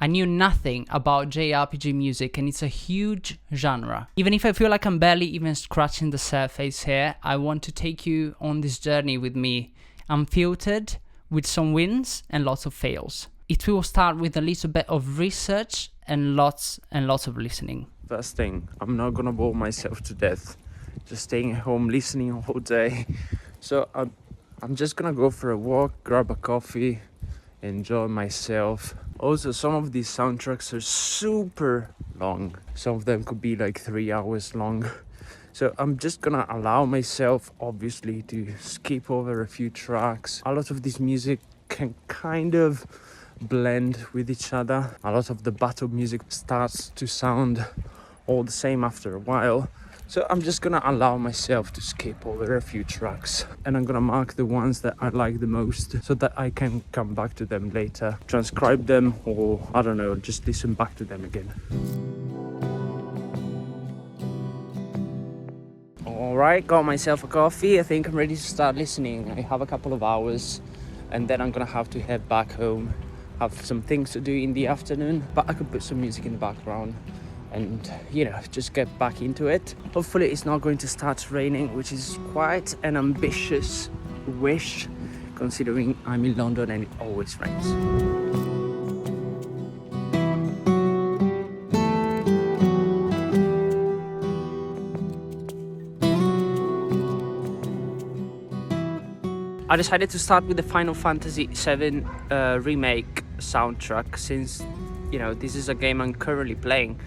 I knew nothing about JRPG music, and it's a huge genre. Even if I feel like I'm barely even scratching the surface here, I want to take you on this journey with me, unfiltered, with some wins and lots of fails. It will start with a little bit of research and lots of listening. First thing, I'm not gonna bore myself to death, just staying at home listening all day. So I'm just gonna go for a walk, grab a coffee, enjoy myself. Also, some of these soundtracks are super long. Some of them could be like 3 hours long. So I'm just gonna allow myself, obviously, to skip over a few tracks. A lot of this music can kind of blend with each other. A lot of the battle music starts to sound all the same after a while. So I'm just gonna allow myself to skip over a few tracks, and I'm gonna mark the ones that I like the most so that I can come back to them later, transcribe them, or I don't know, just listen back to them again. Alright, got myself a coffee. I think I'm ready to start listening. I have a couple of hours and then I'm gonna have to head back home, have some things to do in the afternoon, but I could put some music in the background and, you know, just get back into it. Hopefully it's not going to start raining, which is quite an ambitious wish considering I'm in London and it always rains. I decided to start with the Final Fantasy VII remake soundtrack, since, you know, this is a game I'm currently playing.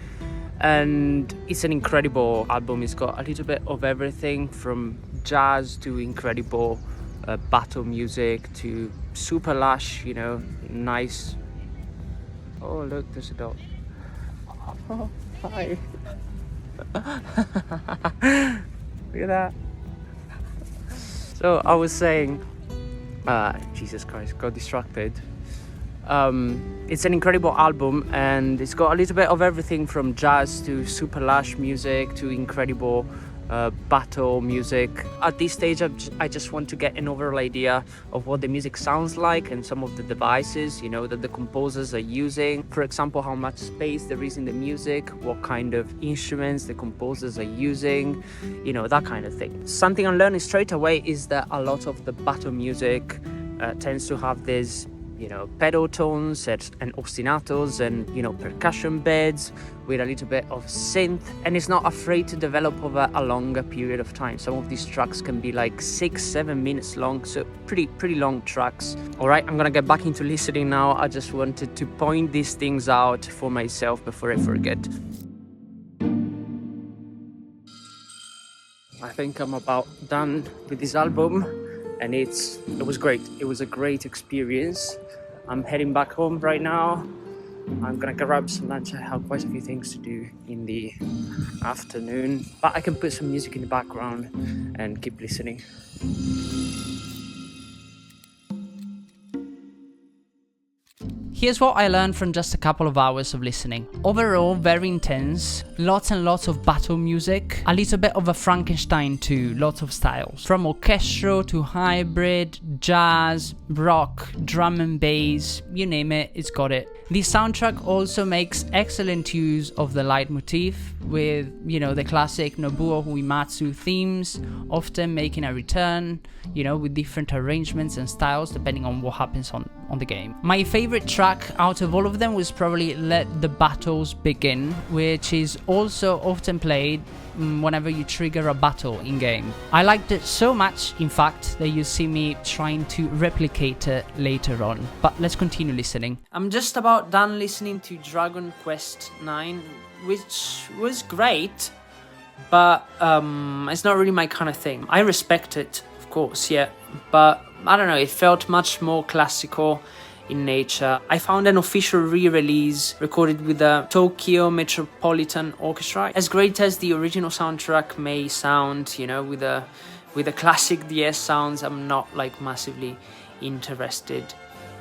And it's an incredible album. It's got a little bit of everything from jazz to incredible battle music to super lush, you know, nice. Oh, look, there's a dog. Oh, hi. Look at that. So I was saying, Jesus Christ, got distracted. It's an incredible album, and it's got a little bit of everything from jazz to super lush music to incredible battle music. At this stage, I just want to get an overall idea of what the music sounds like and some of the devices, you know, that the composers are using. For example, how much space there is in the music, what kind of instruments the composers are using, you know, that kind of thing. Something I'm learning straight away is that a lot of the battle music tends to have this, you know, pedal tones and ostinatos and, you know, percussion beds with a little bit of synth, and it's not afraid to develop over a longer period of time. Some of these tracks can be like 6-7 minutes long, so pretty long tracks. All right, I'm gonna get back into listening now. I just wanted to point these things out for myself before I forget. I think I'm about done with this album, and it was great. It was a great experience. I'm heading back home right now. I'm gonna grab some lunch. I have quite a few things to do in the afternoon, but I can put some music in the background and keep listening. Here's what I learned from just a couple of hours of listening. Overall, very intense, lots and lots of battle music, a little bit of a Frankenstein too, lots of styles. From orchestral to hybrid, jazz, rock, drum and bass, you name it, it's got it. The soundtrack also makes excellent use of the leitmotif with, you know, the classic Nobuo Uematsu themes, often making a return, you know, with different arrangements and styles depending on what happens on the game. My favorite track out of all of them was probably Let the Battles Begin, which is also often played whenever you trigger a battle in game. I liked it so much, in fact, that you see me trying to replicate it later on. But let's continue listening. I'm just about done listening to Dragon Quest IX, which was great, but it's not really my kind of thing. I respect it, of course, yeah, but I don't know, it felt much more classical in nature. I found an official re-release recorded with the Tokyo Metropolitan Orchestra. As great as the original soundtrack may sound, you know, with the classic DS sounds, I'm not like massively interested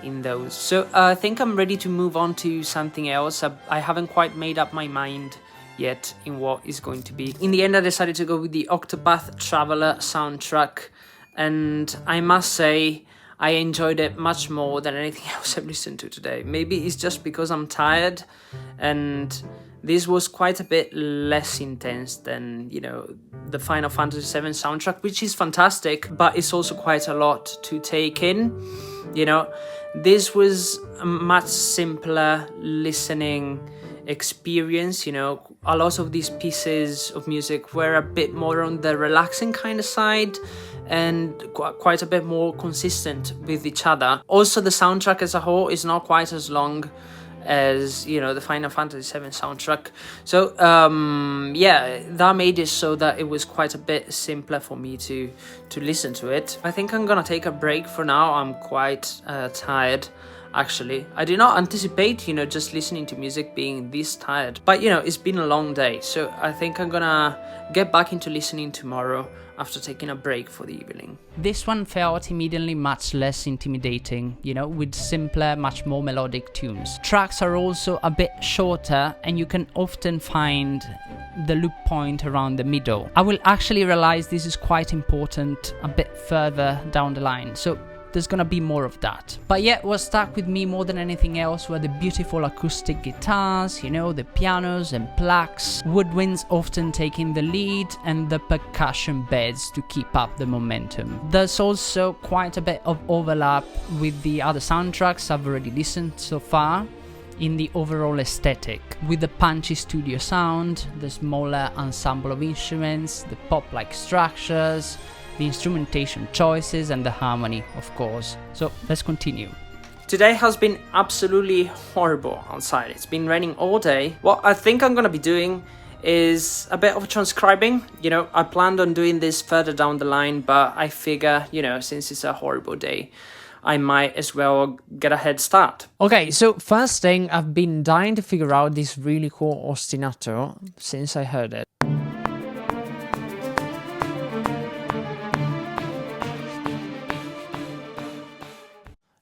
in those. So I think I'm ready to move on to something else. I haven't quite made up my mind yet in what is going to be. In the end, I decided to go with the Octopath Traveler soundtrack, and I must say I enjoyed it much more than anything else I've listened to today. Maybe it's just because I'm tired, and this was quite a bit less intense than, you know, the Final Fantasy VII soundtrack, which is fantastic, but it's also quite a lot to take in, you know. This was a much simpler listening experience, you know. A lot of these pieces of music were a bit more on the relaxing kind of side, and quite a bit more consistent with each other. Also, the soundtrack as a whole is not quite as long as, you know, the Final Fantasy VII soundtrack. So yeah, that made it so that it was quite a bit simpler for me to listen to it. I think I'm gonna take a break for now. I'm quite tired, actually. I did not anticipate, you know, just listening to music being this tired, but you know, it's been a long day, so I think I'm gonna get back into listening tomorrow after taking a break for the evening. This one felt immediately much less intimidating, you know, with simpler, much more melodic tunes. Tracks are also a bit shorter, and you can often find the loop point around the middle. I will actually realize this is quite important a bit further down the line, so there's gonna be more of that. But yeah, what stuck with me more than anything else were the beautiful acoustic guitars, you know, the pianos and plaques, woodwinds often taking the lead, and the percussion beds to keep up the momentum. There's also quite a bit of overlap with the other soundtracks I've already listened so far in the overall aesthetic, with the punchy studio sound, the smaller ensemble of instruments, the pop-like structures, the instrumentation choices, and the harmony, of course. So let's continue. Today has been absolutely horrible outside. It's been raining all day. What I think I'm gonna be doing is a bit of transcribing. You know, I planned on doing this further down the line, but I figure, you know, since it's a horrible day, I might as well get a head start. Okay, so first thing, I've been dying to figure out this really cool ostinato since I heard it.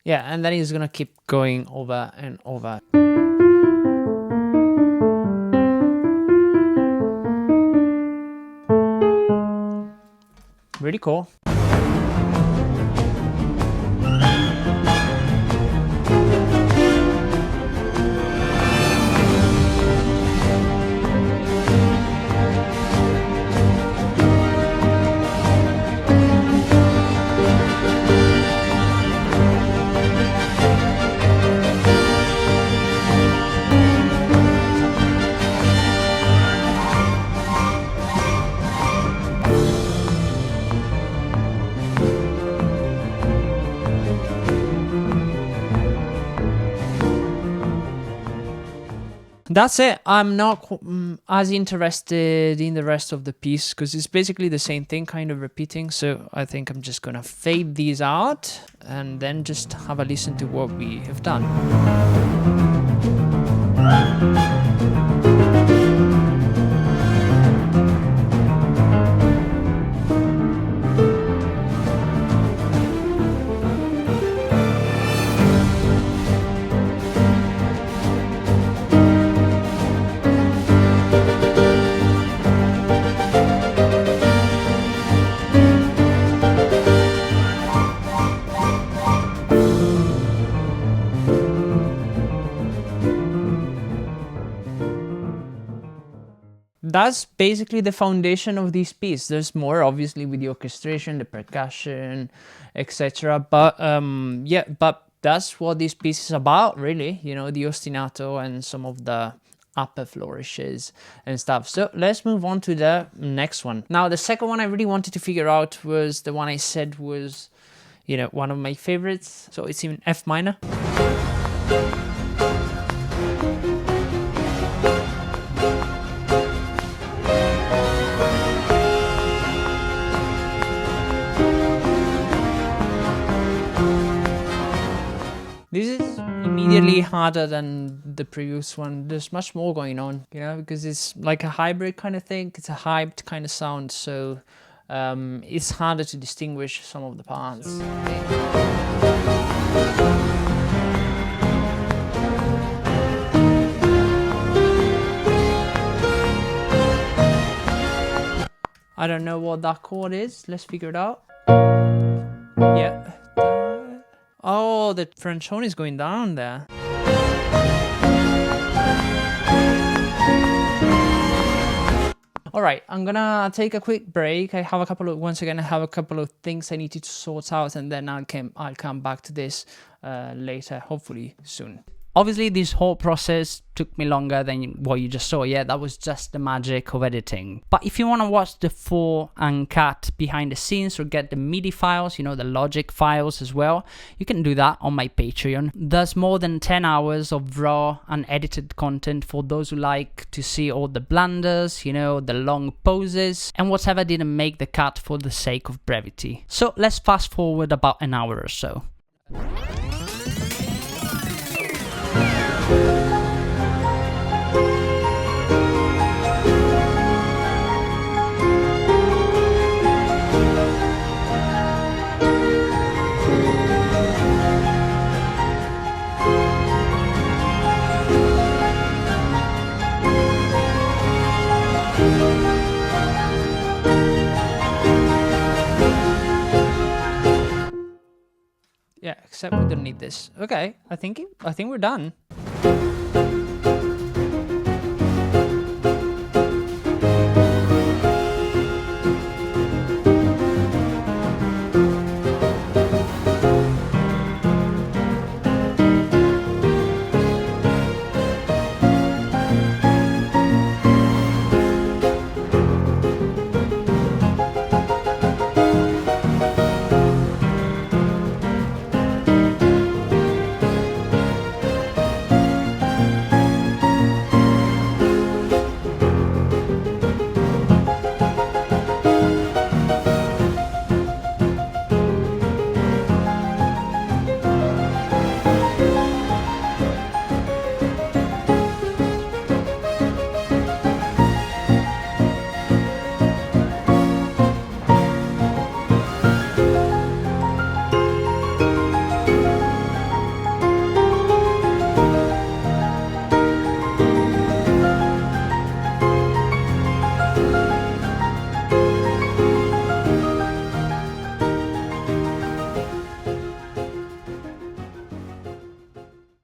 Yeah, and then he's gonna keep going over and over. Really cool. That's it. I'm not as interested in the rest of the piece because it's basically the same thing kind of repeating. So I think I'm just gonna fade these out and then just have a listen to what we have done. That's basically the foundation of this piece. There's more, obviously, with the orchestration, the percussion, etc. But yeah, but that's what this piece is about, really. You know, the ostinato and some of the upper flourishes and stuff. So let's move on to the next one. Now, the second one I really wanted to figure out was the one I said was, you know, one of my favorites. So it's in F minor. This is immediately harder than the previous one. There's much more going on, you know, because it's like a hybrid kind of thing. It's a hyped kind of sound, so it's harder to distinguish some of the parts. I don't know what that chord is. Let's figure it out. Yeah. Oh, the Francione is going down there. All right, I'm gonna take a quick break. I have a couple of things I need to sort out, and then I'll come back to this later, hopefully soon. Obviously, this whole process took me longer than what you just saw. Yeah, that was just the magic of editing. But if you want to watch the full uncut behind the scenes or get the MIDI files, you know, the logic files as well, you can do that on my Patreon. There's more than 10 hours of raw, unedited content for those who like to see all the blunders, you know, the long pauses, and whatever didn't make the cut for the sake of brevity. So let's fast forward about an hour or so. Yeah, except we don't need this. Okay, I think we're done.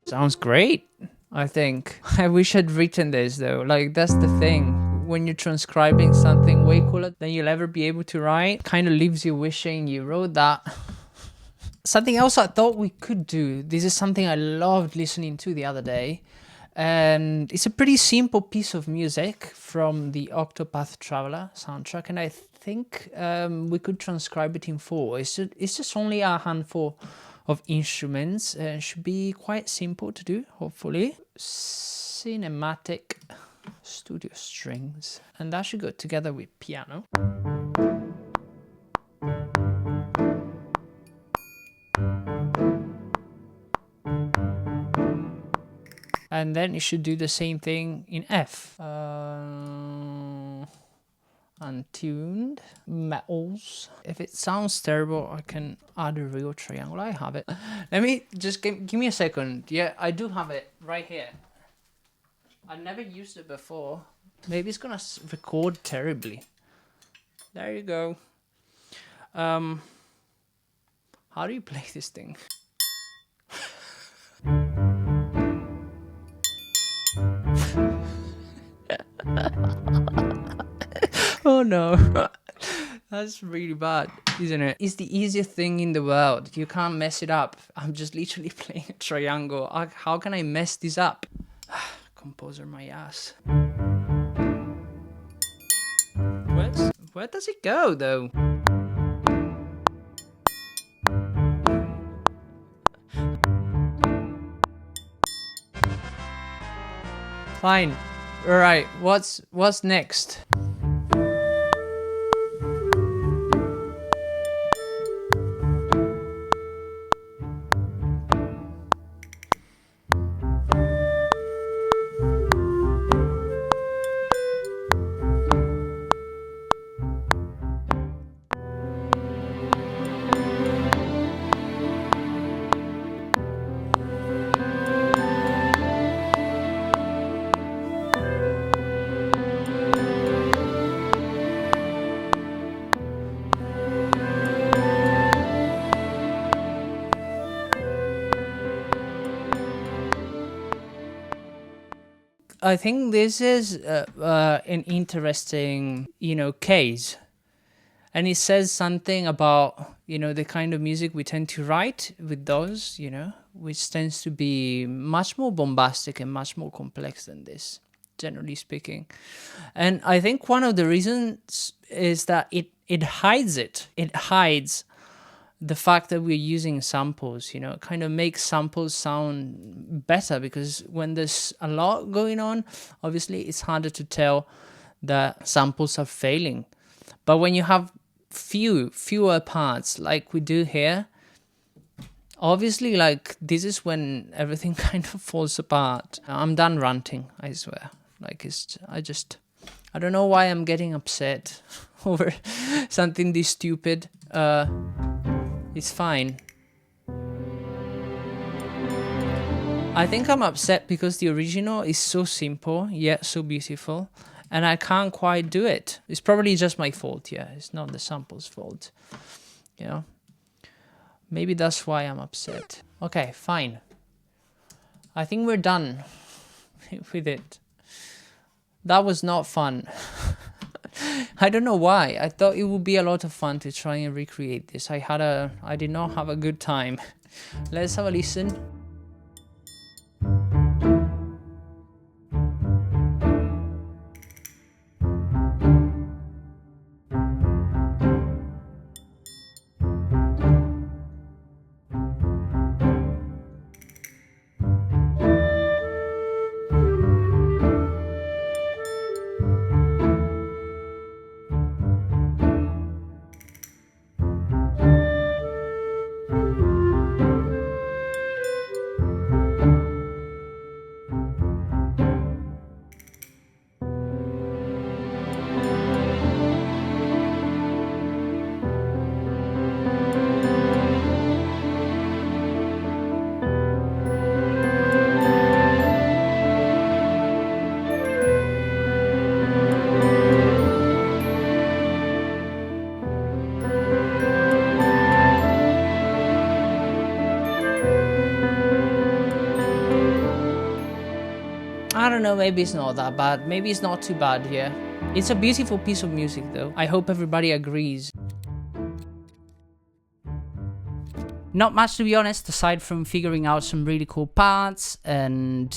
Sounds great, I think. I wish I'd written this though. Like, that's the thing. When you're transcribing something way cooler than you'll ever be able to write, kind of leaves you wishing you wrote that. Something else I thought we could do. This is something I loved listening to the other day. And it's a pretty simple piece of music from the Octopath Traveler soundtrack. And I think we could transcribe it in full. It's just only a handful of instruments. It should be quite simple to do, hopefully. Cinematic studio strings. And that should go together with piano. And then it should do the same thing in F. Untuned metals. If it sounds terrible, I can add a real triangle. I have it. Let me just give me a second. Yeah, I do have it right here. I never used it before. Maybe it's gonna record terribly. There you go. How do you play this thing? Oh no. That's really bad, isn't it? It's the easiest thing in the world. You can't mess it up. I'm just literally playing a triangle. How can I mess this up? Composer my ass. Where does it go though? Fine. Alright, what's next? I think this is an interesting, case. And it says something about, the kind of music we tend to write with those, which tends to be much more bombastic and much more complex than this, generally speaking. And I think one of the reasons is that it hides it. It hides the fact that we're using samples, it kind of makes samples sound better, because when there's a lot going on, obviously it's harder to tell that samples are failing. But when you have fewer parts like we do here, obviously, like, this is when everything kind of falls apart. I'm done ranting, I swear. Like, I don't know why I'm getting upset over something this stupid. It's fine. I think I'm upset because the original is so simple yet so beautiful, and I can't quite do it. It's probably just my fault, yeah. It's not the sample's fault, Maybe that's why I'm upset. Okay, fine. I think we're done with it. That was not fun. I don't know why. I thought it would be a lot of fun to try and recreate this. I did not have a good time. Let's have a listen. I don't know, maybe it's not that bad. Maybe it's not too bad here. It's a beautiful piece of music though. I hope everybody agrees. Not much, to be honest, aside from figuring out some really cool parts and,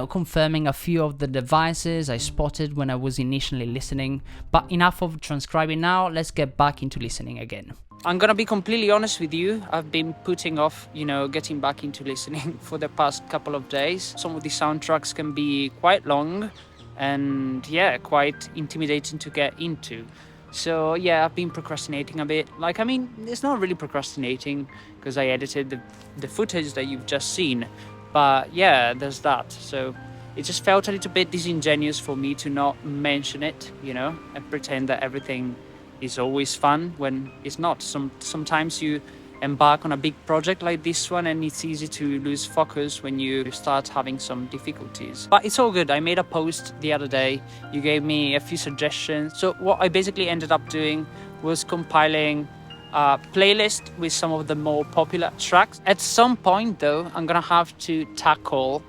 confirming a few of the devices I spotted when I was initially listening. But enough of transcribing now, let's get back into listening again. I'm gonna be completely honest with you. I've been putting off, getting back into listening for the past couple of days. Some of the soundtracks can be quite long and, quite intimidating to get into. So, I've been procrastinating a bit. It's not really procrastinating because I edited the footage that you've just seen. But, there's that. So, it just felt a little bit disingenuous for me to not mention it, and pretend that everything is always fun when it's not. Sometimes you embark on a big project like this one and it's easy to lose focus when you start having some difficulties. But it's all good. I made a post the other day. You gave me a few suggestions. So what I basically ended up doing was compiling a playlist with some of the more popular tracks. At some point though, I'm gonna have to tackle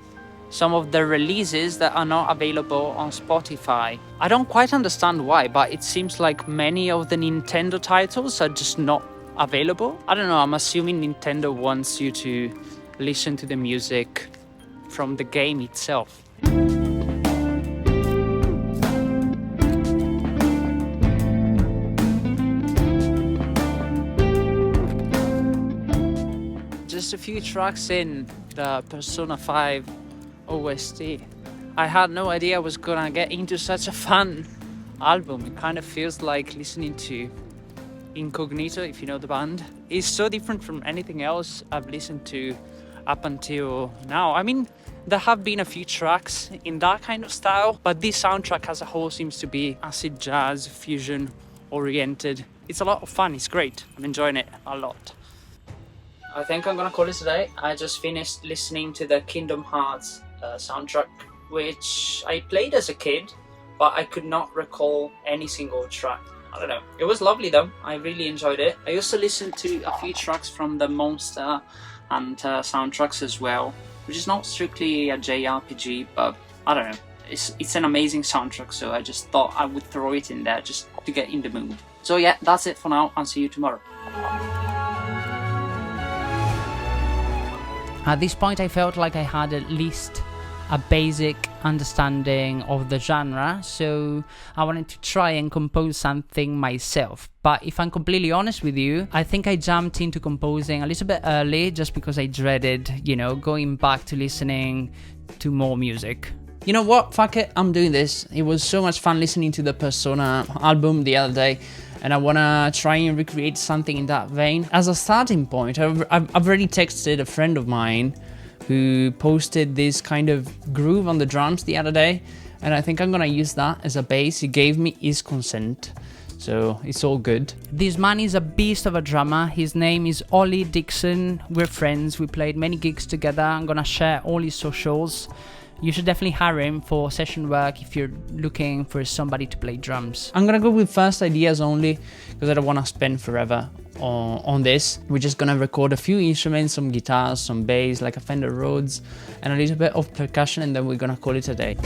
some of the releases that are not available on Spotify. I don't quite understand why, but it seems like many of the Nintendo titles are just not available. I don't know, I'm assuming Nintendo wants you to listen to the music from the game itself. Just a few tracks in the Persona 5 OST. I had no idea I was gonna get into such a fun album. It kind of feels like listening to Incognito, if you know the band. It's so different from anything else I've listened to up until now. There have been a few tracks in that kind of style, but this soundtrack as a whole seems to be acid jazz, fusion oriented. It's a lot of fun, it's great. I'm enjoying it a lot. I think I'm gonna call it today. I just finished listening to the Kingdom Hearts soundtrack, which I played as a kid, but I could not recall any single track. I don't know. It was lovely though. I really enjoyed it. I also listened to a few tracks from the Monster Hunter soundtracks as well, which is not strictly a JRPG, but I don't know. it's an amazing soundtrack, so I just thought I would throw it in there just to get in the mood. So yeah, that's it for now. I'll see you tomorrow. At this point I felt like I had at least a basic understanding of the genre, so I wanted to try and compose something myself. But if I'm completely honest with you, I think I jumped into composing a little bit early just because I dreaded, going back to listening to more music. You know what? Fuck it, I'm doing this. It was so much fun listening to the Persona album the other day, and I wanna try and recreate something in that vein. As a starting point, I've already texted a friend of mine who posted this kind of groove on the drums the other day, and I think I'm gonna use that as a bass. He gave me his consent, so it's all good. This man is a beast of a drummer. His name is Ollie Dixon. We're friends, we played many gigs together. I'm gonna share all his socials. You should definitely hire him for session work if you're looking for somebody to play drums. I'm gonna go with first ideas only because I don't wanna spend forever on this. We're just gonna record a few instruments, some guitars, some bass, like a Fender Rhodes, and a little bit of percussion, and then we're gonna call it a day.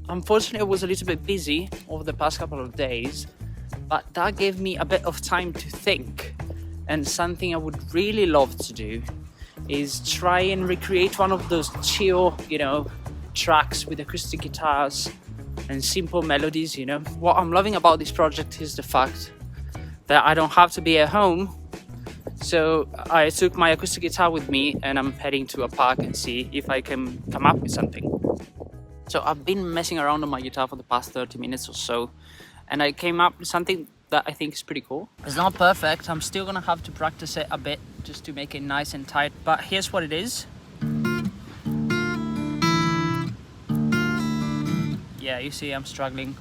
Unfortunately, I was a little bit busy over the past couple of days, but that gave me a bit of time to think. And something I would really love to do is try and recreate one of those chill, tracks with acoustic guitars and simple melodies, What I'm loving about this project is the fact that I don't have to be at home. So I took my acoustic guitar with me and I'm heading to a park and see if I can come up with something. So I've been messing around on my guitar for the past 30 minutes or so, and I came up with something that I think is pretty cool. It's not perfect, I'm still gonna have to practice it a bit just to make it nice and tight, but here's what it is. Yeah, you see I'm struggling.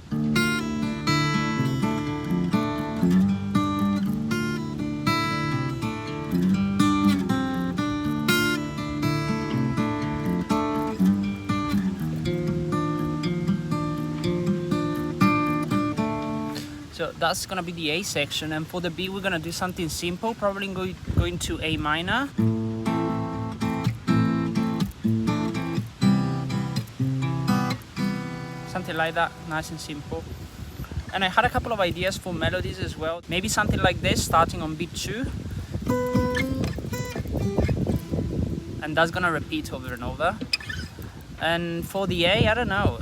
So that's gonna be the A section, and for the B we're gonna do something simple, probably going to A minor. Something like that, nice and simple. And I had a couple of ideas for melodies as well. Maybe something like this, starting on beat 2. And that's gonna repeat over and over. And for the A, I don't know,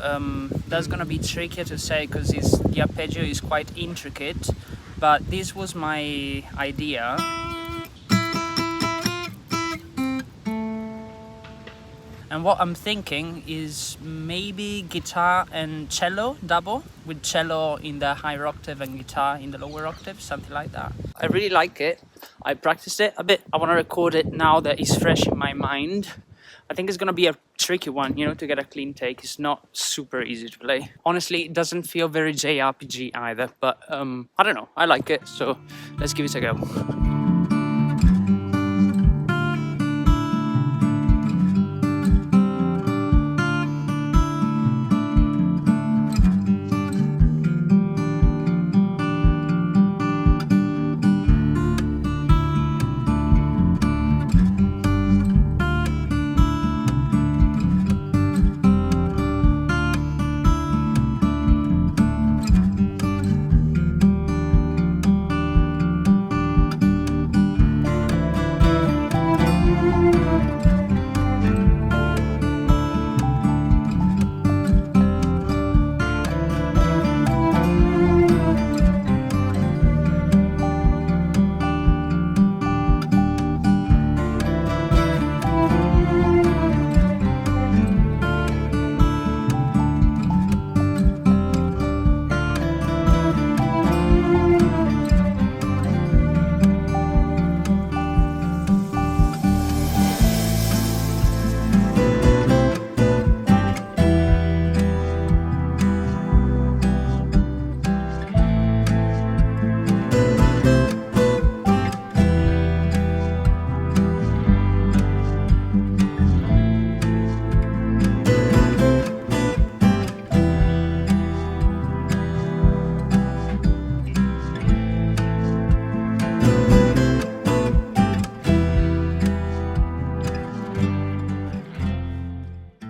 that's gonna be trickier to say because the arpeggio is quite intricate, but this was my idea. And what I'm thinking is maybe guitar and cello double, with cello in the higher octave and guitar in the lower octave, something like that. I really like it. I practiced it a bit. I want to record it now that it's fresh in my mind. I think it's gonna be a tricky one, to get a clean take. It's not super easy to play. Honestly, it doesn't feel very JRPG either, but I don't know, I like it, so let's give it a go.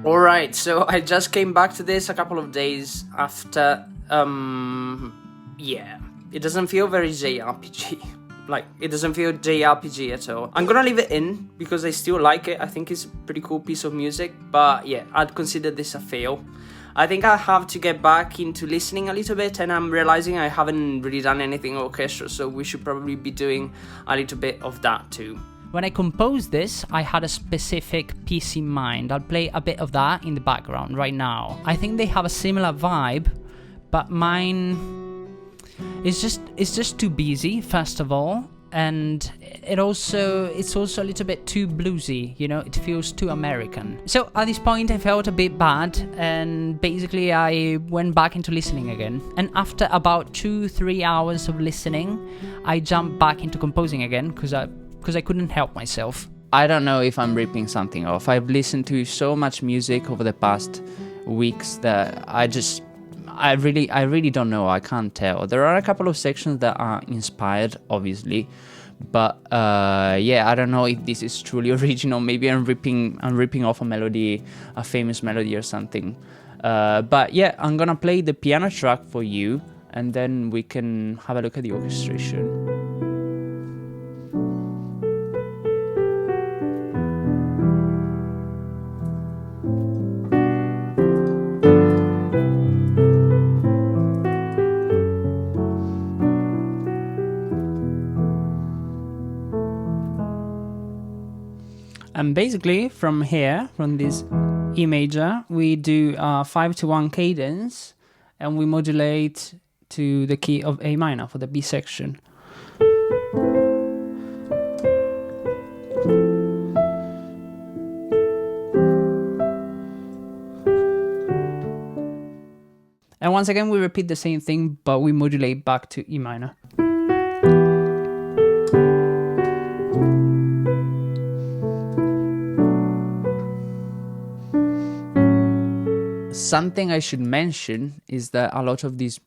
Alright, so I just came back to this a couple of days after, yeah, it doesn't feel very JRPG. Like, it doesn't feel JRPG at all. I'm gonna leave it in because I still like it. I think it's a pretty cool piece of music, but yeah, I'd consider this a fail. I think I have to get back into listening a little bit, and I'm realizing I haven't really done anything orchestral, so we should probably be doing a little bit of that too. When I composed this, I had a specific piece in mind. I'll play a bit of that in the background right now. I think they have a similar vibe, but mine is just too busy, first of all, and it's also a little bit too bluesy, you know, it feels too American. So at this point I felt a bit bad, and basically I went back into listening again. And after about 2-3 hours of listening, I jumped back into composing again because I couldn't help myself. I don't know if I'm ripping something off. I've listened to so much music over the past weeks that I really don't know. I can't tell. There are a couple of sections that are inspired, obviously, but yeah, I don't know if this is truly original. Maybe I'm ripping off a melody, a famous melody or something. But yeah, I'm gonna play the piano track for you, and then we can have a look at the orchestration. And basically from here, from this E major, we do a 5-to-1 cadence, and we modulate to the key of A minor for the B section. And once again we repeat the same thing, but we modulate back to E minor. Something I should mention is that a lot of this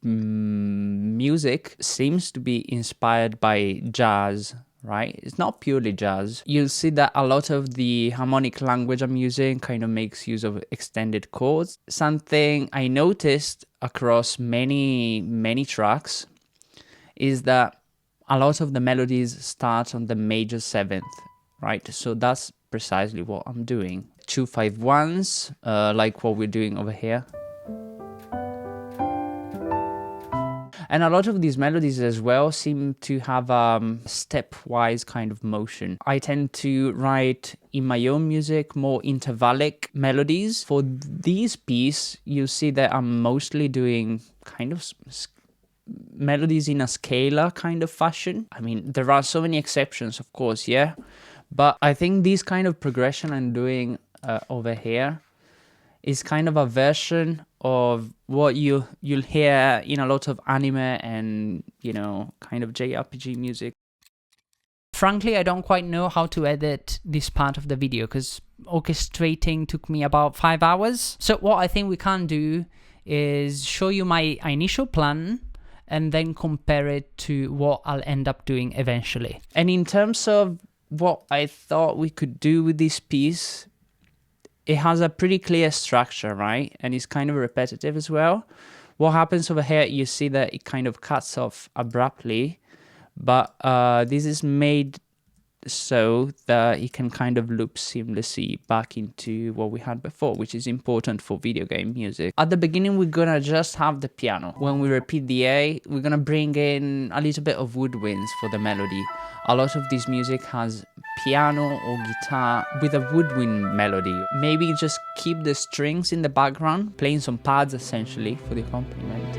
music seems to be inspired by jazz, right? It's not purely jazz. You'll see that a lot of the harmonic language I'm using kind of makes use of extended chords. Something I noticed across many tracks is that a lot of the melodies start on the major seventh, right? So that's precisely what I'm doing. 2-5-1s, like what we're doing over here. And a lot of these melodies as well seem to have stepwise kind of motion. I tend to write in my own music more intervallic melodies. For this piece, you see that I'm mostly doing kind of melodies in a scalar kind of fashion. I mean, there are so many exceptions, of course, yeah. But I think this kind of progression I'm doing over here is kind of a version of what you'll hear in a lot of anime and, you know, kind of JRPG music. Frankly, I don't quite know how to edit this part of the video because orchestrating took me about 5 hours. So what I think we can do is show you my initial plan and then compare it to what I'll end up doing eventually. And in terms of what I thought we could do with this piece, it has a pretty clear structure, right? And it's kind of repetitive as well. What happens over here, you see that it kind of cuts off abruptly, but this is made so that it can kind of loop seamlessly back into what we had before, which is important for video game music. At the beginning, we're gonna just have the piano. When we repeat the A, we're gonna bring in a little bit of woodwinds for the melody. A lot of this music has piano or guitar with a woodwind melody. Maybe just keep the strings in the background, playing some pads essentially for the accompaniment.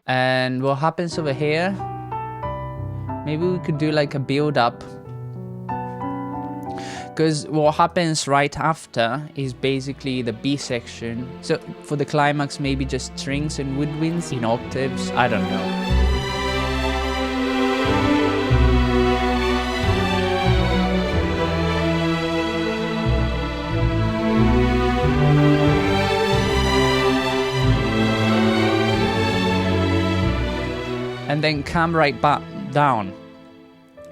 And what happens over here, maybe we could do like a build up, because what happens right after is basically the B section. So for the climax, maybe just strings and woodwinds in octaves, I don't know. and then come right back down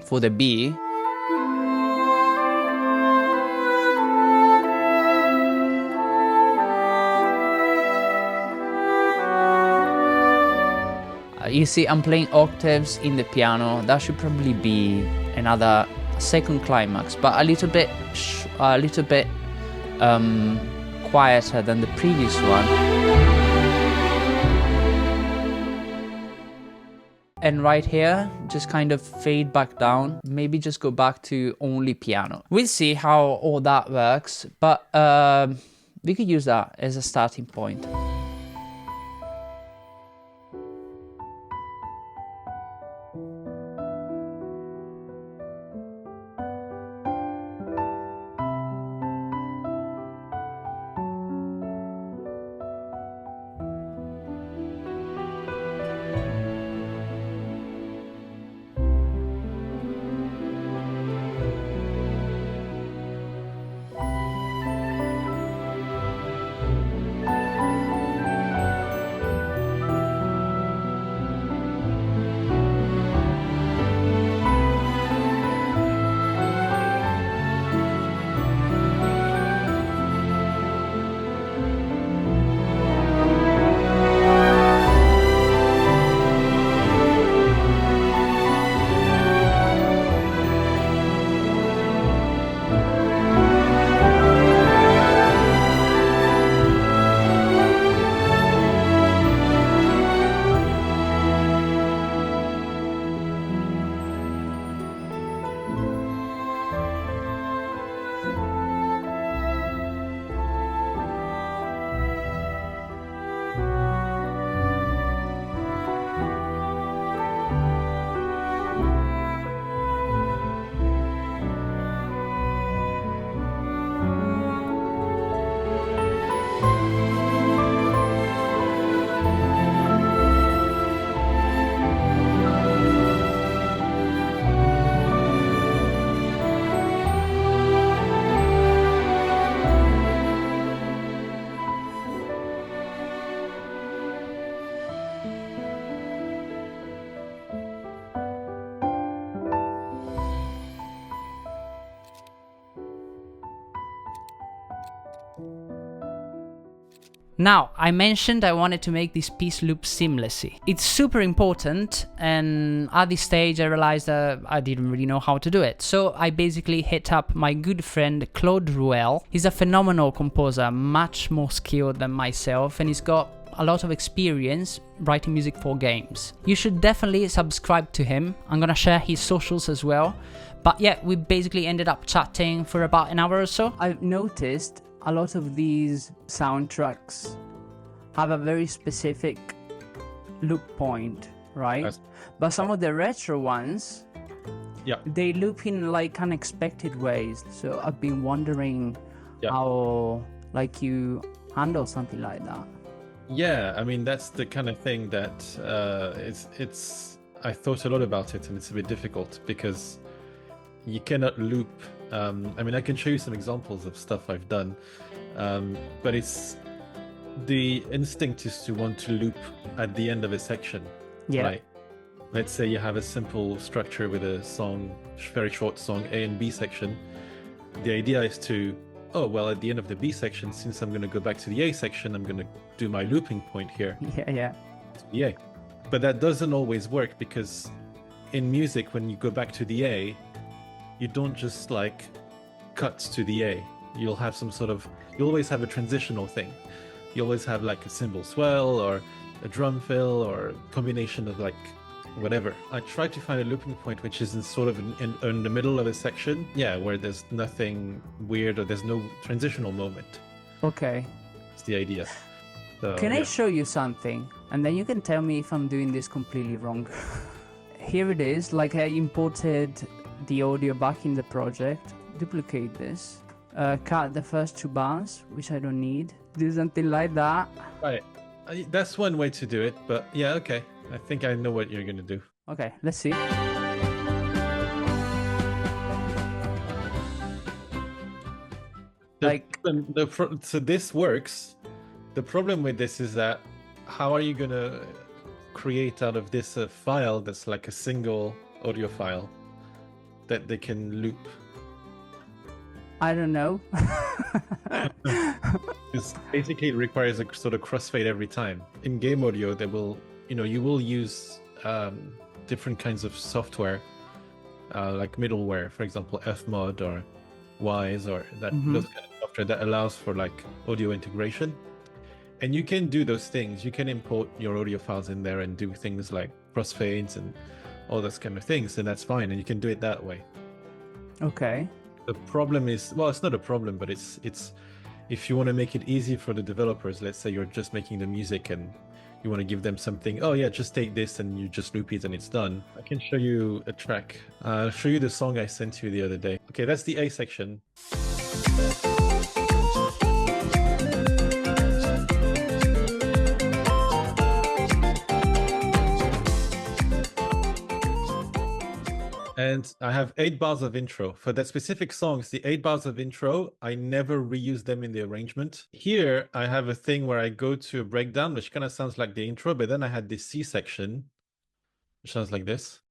for the B. You see, I'm playing octaves in the piano. That should probably be another second climax, but a little bit quieter than the previous one. And right here, just kind of fade back down. Maybe just go back to only piano. We'll see how all that works, but we could use that as a starting point. Now, I mentioned I wanted to make this piece loop seamlessly. It's super important, and at this stage I realized that I didn't really know how to do it. So I basically hit up my good friend Claude Ruelle. He's a phenomenal composer, much more skilled than myself, and he's got a lot of experience writing music for games. You should definitely subscribe to him. I'm gonna share his socials as well. But yeah, we basically ended up chatting for about an hour or so. I've noticed a lot of these soundtracks have a very specific loop point, right? But some of the retro ones, they loop in like unexpected ways. So I've been wondering how like you handle something like that. Yeah, I mean that's the kind of thing that I thought a lot about it, and it's a bit difficult because you cannot loop. I mean, I can show you some examples of stuff I've done, but it's the instinct is to want to loop at the end of a section. Right? Let's say you have a simple structure with a song, very short song, A and B section. The idea is to, oh, well, at the end of the B section, since I'm going to go back to the A section, I'm going to do my looping point here. Yeah. But that doesn't always work because in music, when you go back to the A, you don't just like cut to the A. You'll have some sort of, you always have a transitional thing. You always have like a cymbal swell or a drum fill or a combination of like whatever. I try to find a looping point which is in sort of in the middle of a section, where there's nothing weird or there's no transitional moment. Okay. It's the idea. So, can I show you something? And then you can tell me if I'm doing this completely wrong. Here it is, like I imported the audio back in the project, duplicate this, cut the first two bars, which I don't need, do something like that. Right, that's one way to do it, but yeah, okay. I think I know what you're gonna do. Okay, let's see. So this works. The problem with this is that how are you gonna create out of this a file that's like a single audio file that they can loop? I don't know. It's basically it requires a sort of crossfade every time. In game audio, they will, you will use different kinds of software, like middleware, for example, Fmod or Wise or that those kind of software that allows for like audio integration. And you can do those things. You can import your audio files in there and do things like crossfades and all those kind of things, and that's fine. And you can do it that way. Okay. The problem is, well, it's not a problem, but it's if you want to make it easy for the developers, let's say you're just making the music and you want to give them something, oh yeah, just take this and you just loop it and it's done. I can show you a track. I'll show you the song I sent you the other day. Okay, that's the A section. And I have 8 bars of intro. For that specific songs, the 8 bars of intro, I never reuse them in the arrangement. Here, I have a thing where I go to a breakdown, which kind of sounds like the intro, but then I had this C section, which sounds like this.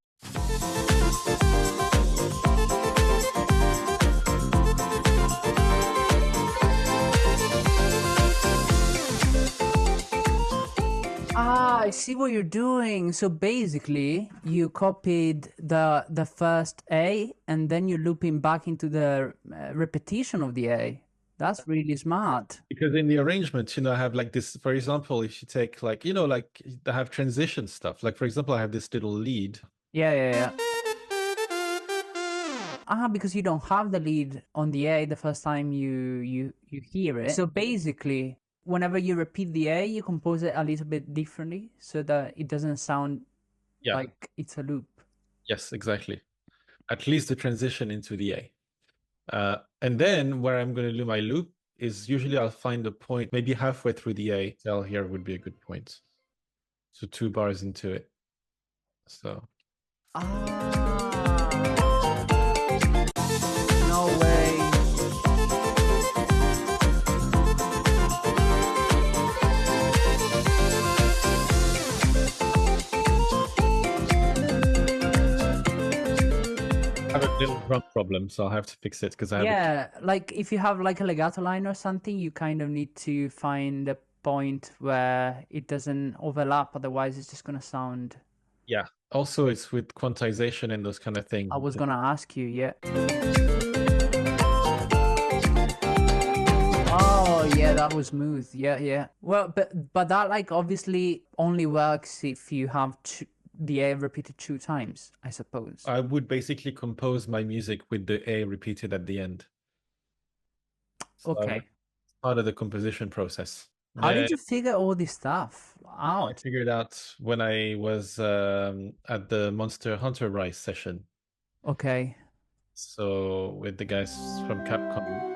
Ah, I see what you're doing. So basically, you copied the first A and then you're looping back into the repetition of the A. That's really smart. Because in the arrangement, I have like this, for example, if you take like, like I have transition stuff. Like, for example, I have this little lead. Yeah. Because you don't have the lead on the A the first time you hear it. So basically, whenever you repeat the A, you compose it a little bit differently so that it doesn't sound like it's a loop. Yes, exactly. At least the transition into the A. And then where I'm going to do my loop is usually I'll find a point, maybe halfway through the A. Cell here would be a good point. So 2 bars into it. So. No way. I have a little drum problem, so I'll have to fix it because I have like if you have like a legato line or something, you kind of need to find a point where it doesn't overlap, otherwise it's just gonna sound. Yeah. Also, it's with quantization and those kind of things. I was gonna ask you, yeah. Oh yeah, that was smooth. Yeah. Well, but that like obviously only works if you have the A repeated 2 times, I suppose. I would basically compose my music with the A repeated at the end. So Okay. Part of the composition process. How did you figure all this stuff out? I figured out when I was at the Monster Hunter Rise session. Okay. So with the guys from Capcom.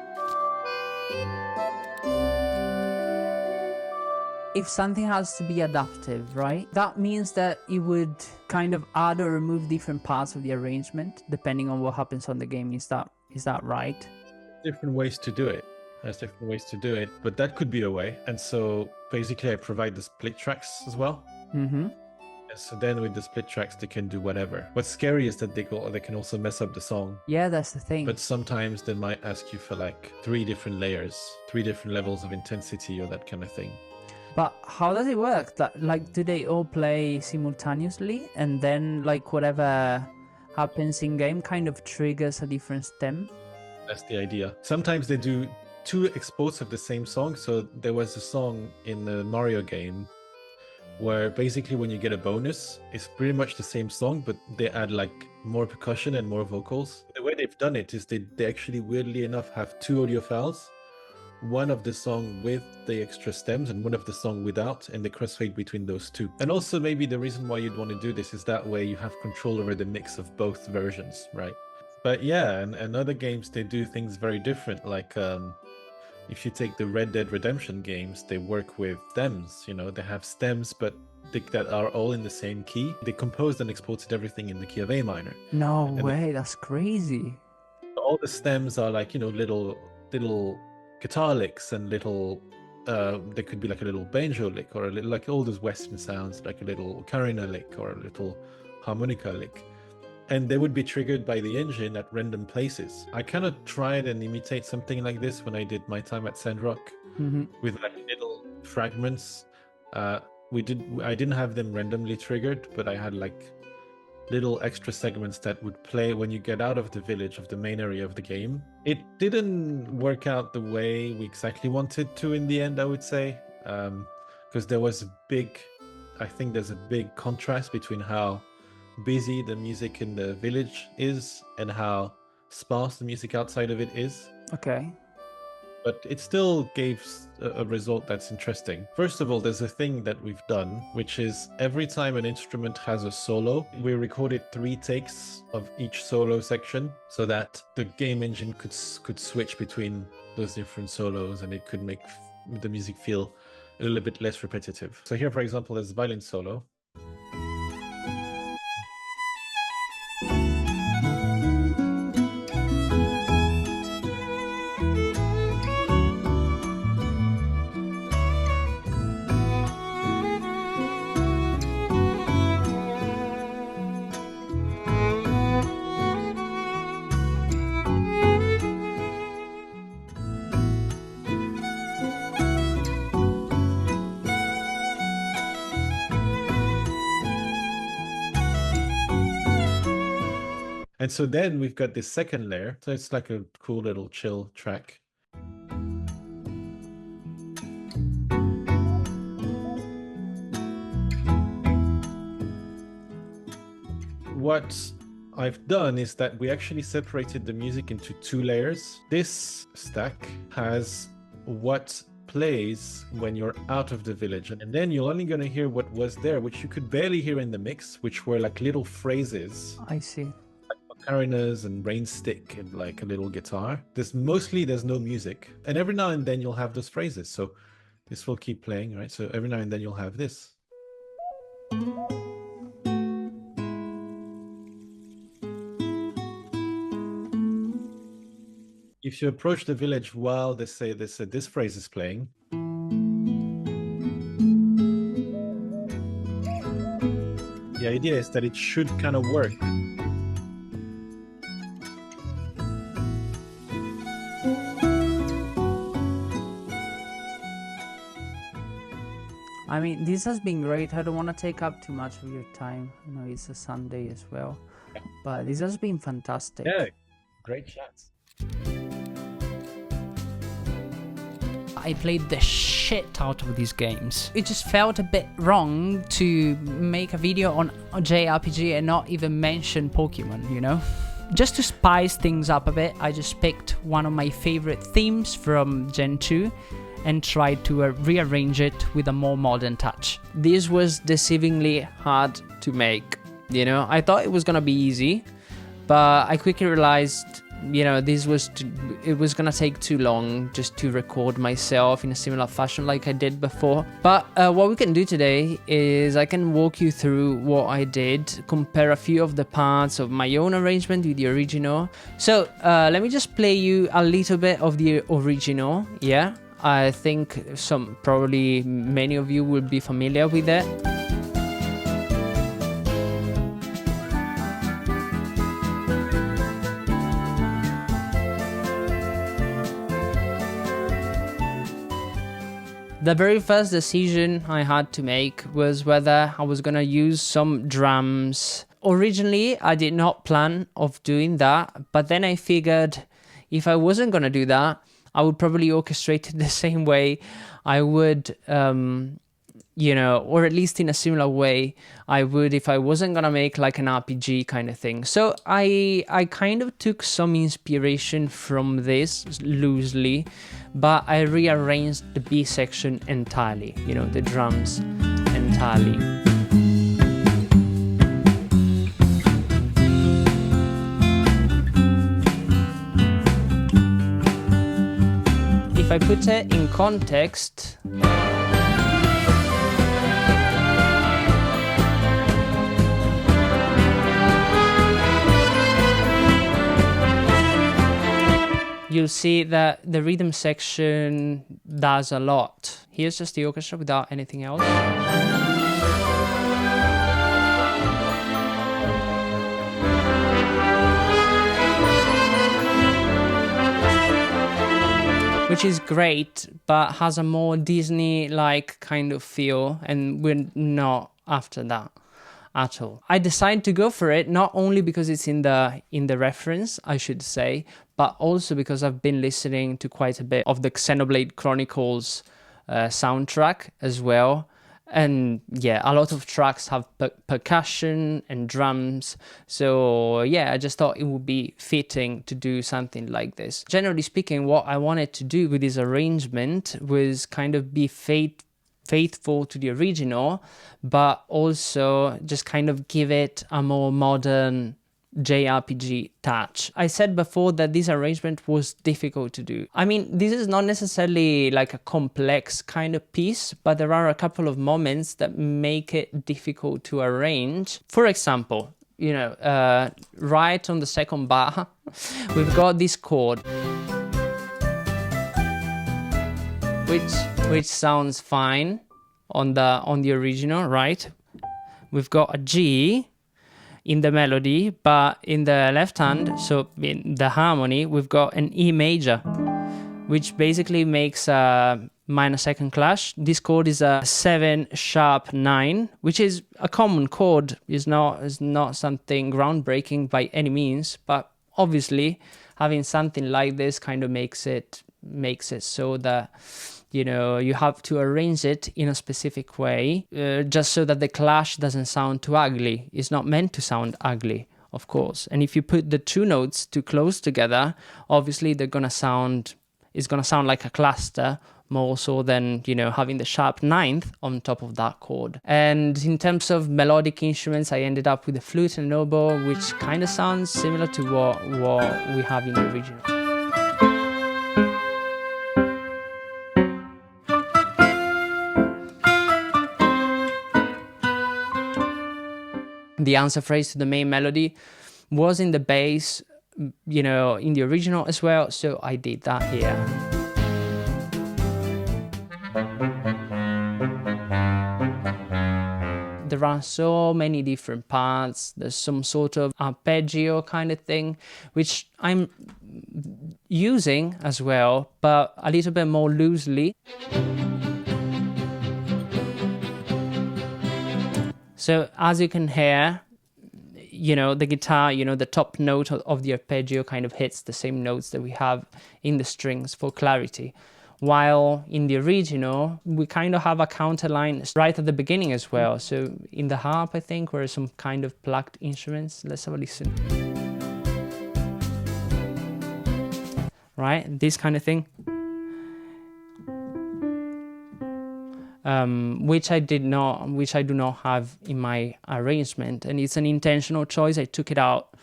If something has to be adaptive, right? That means that it would kind of add or remove different parts of the arrangement depending on what happens on the game. Is that right? Different ways to do it. There's different ways to do it, but that could be a way. And so basically I provide the split tracks as well. Mm-hmm. And so then with the split tracks, they can do whatever. What's scary is that they can also mess up the song. Yeah, that's the thing. But sometimes they might ask you for like 3 different layers, 3 different levels of intensity or that kind of thing. But how does it work? Like, do they all play simultaneously and then like whatever happens in game kind of triggers a different stem? That's the idea. Sometimes they do 2 exports of the same song. So there was a song in the Mario game where basically when you get a bonus, it's pretty much the same song, but they add like more percussion and more vocals. The way they've done it is they actually, weirdly enough, have 2 audio files. One of the song with the extra stems and one of the song without, and the crossfade between those 2. And also maybe the reason why you'd want to do this is that way you have control over the mix of both versions, right? But yeah, and other games, they do things very different. Like if you take the Red Dead Redemption games, they work with stems, they have stems, but that are all in the same key. They composed and exported everything in the key of A minor. No way, that's crazy. All the stems are like, little guitar licks and little there could be like a little banjo lick, or a little, like all those Western sounds, like a little ocarina lick or a little harmonica lick, and they would be triggered by the engine at random places. I kind of tried and imitate something like this when I did my time at Sandrock, with like little fragments. I didn't have them randomly triggered, but I had like little extra segments that would play when you get out of the village, of the main area of the game. It didn't work out the way we exactly wanted to in the end, I would say, because there was I think there's a big contrast between how busy the music in the village is and how sparse the music outside of it is. Okay. But it still gave a result that's interesting. First of all, there's a thing that we've done, which is every time an instrument has a solo, we recorded 3 takes of each solo section so that the game engine could switch between those different solos, and it could make the music feel a little bit less repetitive. So here, for example, there's a violin solo. And so then we've got this second layer. So it's like a cool little chill track. What I've done is that we actually separated the music into 2 layers. This stack has what plays when you're out of the village, and then you're only going to hear what was there, which you could barely hear in the mix, which were like little phrases. I see. Ocarinas and rain stick and like a little guitar. There's no music, and every now and then you'll have those phrases. So this will keep playing, right? So every now and then you'll have this. If you approach the village while this phrase is playing, the idea is that it should kind of work. I mean, this has been great. I don't want to take up too much of your time. I know it's a Sunday as well, but this has been fantastic. Yeah, great chats. I played the shit out of these games. It just felt a bit wrong to make a video on JRPG and not even mention Pokemon, you know? Just to spice things up a bit, I just picked one of my favorite themes from Gen 2 and tried to rearrange it with a more modern touch. This was deceivingly hard to make, you know? I thought it was gonna be easy, but I quickly realized, you know, it was gonna take too long just to record myself in a similar fashion like I did before. But what we can do today is I can walk you through what I did, compare a few of the parts of my own arrangement with the original. So let me just play you a little bit of the original, yeah? I think probably many of you will be familiar with it. The very first decision I had to make was whether I was gonna use some drums. Originally, I did not plan of doing that, but then I figured if I wasn't gonna do that, I would probably orchestrate it the same way I would, you know, or at least in a similar way I would if I wasn't gonna make like an RPG kind of thing. So I kind of took some inspiration from this loosely, but I rearranged the B section entirely, you know, the drums entirely. If I put it in context, you'll see that the rhythm section does a lot. Here's just the orchestra without anything else. Which is great, but has a more Disney-like kind of feel, and we're not after that at all. I decided to go for it not only because it's in the reference, I should say, but also because I've been listening to quite a bit of the Xenoblade Chronicles soundtrack as well. And yeah, a lot of tracks have percussion and drums. So yeah, I just thought it would be fitting to do something like this. Generally speaking, what I wanted to do with this arrangement was kind of be faithful to the original, but also just kind of give it a more modern JRPG touch. I said before that this arrangement was difficult to do. I mean, this is not necessarily like a complex kind of piece, but there are a couple of moments that make it difficult to arrange. For example, you know, right on the second bar, we've got this chord, which sounds fine on the original, right? We've got a G in the melody, but in the left hand, so in the harmony, we've got an E major, which basically makes a minor second clash. This chord is a 7#9, which is a common chord. Is not something groundbreaking by any means, but obviously having something like this kind of makes it so that, you know, you have to arrange it in a specific way, just so that the clash doesn't sound too ugly. It's not meant to sound ugly, of course. And if you put the two notes too close together, obviously it's gonna sound like a cluster, more so than, you know, having the sharp ninth on top of that chord. And in terms of melodic instruments, I ended up with the flute and oboe, which kind of sounds similar to what we have in the original. The answer phrase to the main melody was in the bass, you know, in the original as well, so I did that here. There are so many different parts. There's some sort of arpeggio kind of thing, which I'm using as well, but a little bit more loosely. So as you can hear, you know, the guitar, you know, the top note of the arpeggio kind of hits the same notes that we have in the strings for clarity. While in the original, we kind of have a counter line right at the beginning as well. So in the harp, I think, were some kind of plucked instruments. Let's have a listen. Right, this kind of thing. Which I do not have in my arrangement, and it's an intentional choice. I took it out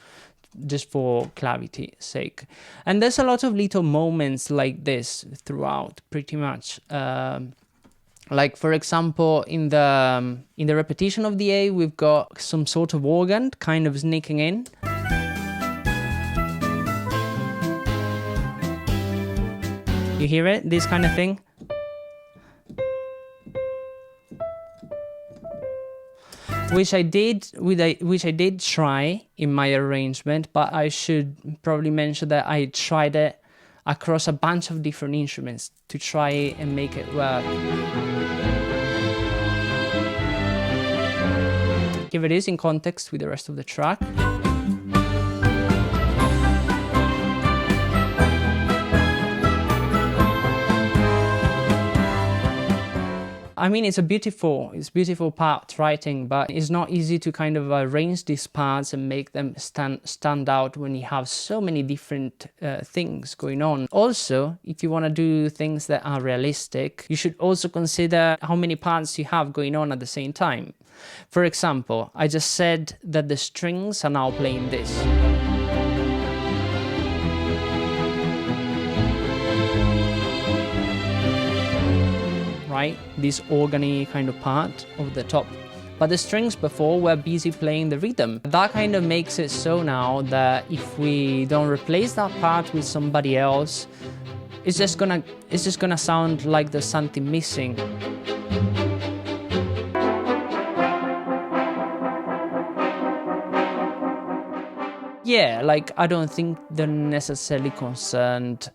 just for clarity's sake. And there's a lot of little moments like this throughout, pretty much. Like for example, in the repetition of the A, we've got some sort of organ kind of sneaking in. You hear it? This kind of thing. Which I did try in my arrangement, but I should probably mention that I tried it across a bunch of different instruments to try and make it work. Here it is in context with the rest of the track. I mean, it's beautiful part writing, but it's not easy to kind of arrange these parts and make them stand out when you have so many different things going on. Also, if you want to do things that are realistic, you should also consider how many parts you have going on at the same time. For example, I just said that the strings are now playing this. Right, this organy kind of part of the top but the strings before were busy playing the rhythm. That kind of makes it so now that if we don't replace that part with somebody else, it's just gonna sound like there's something missing. Yeah, like I don't think they're necessarily concerned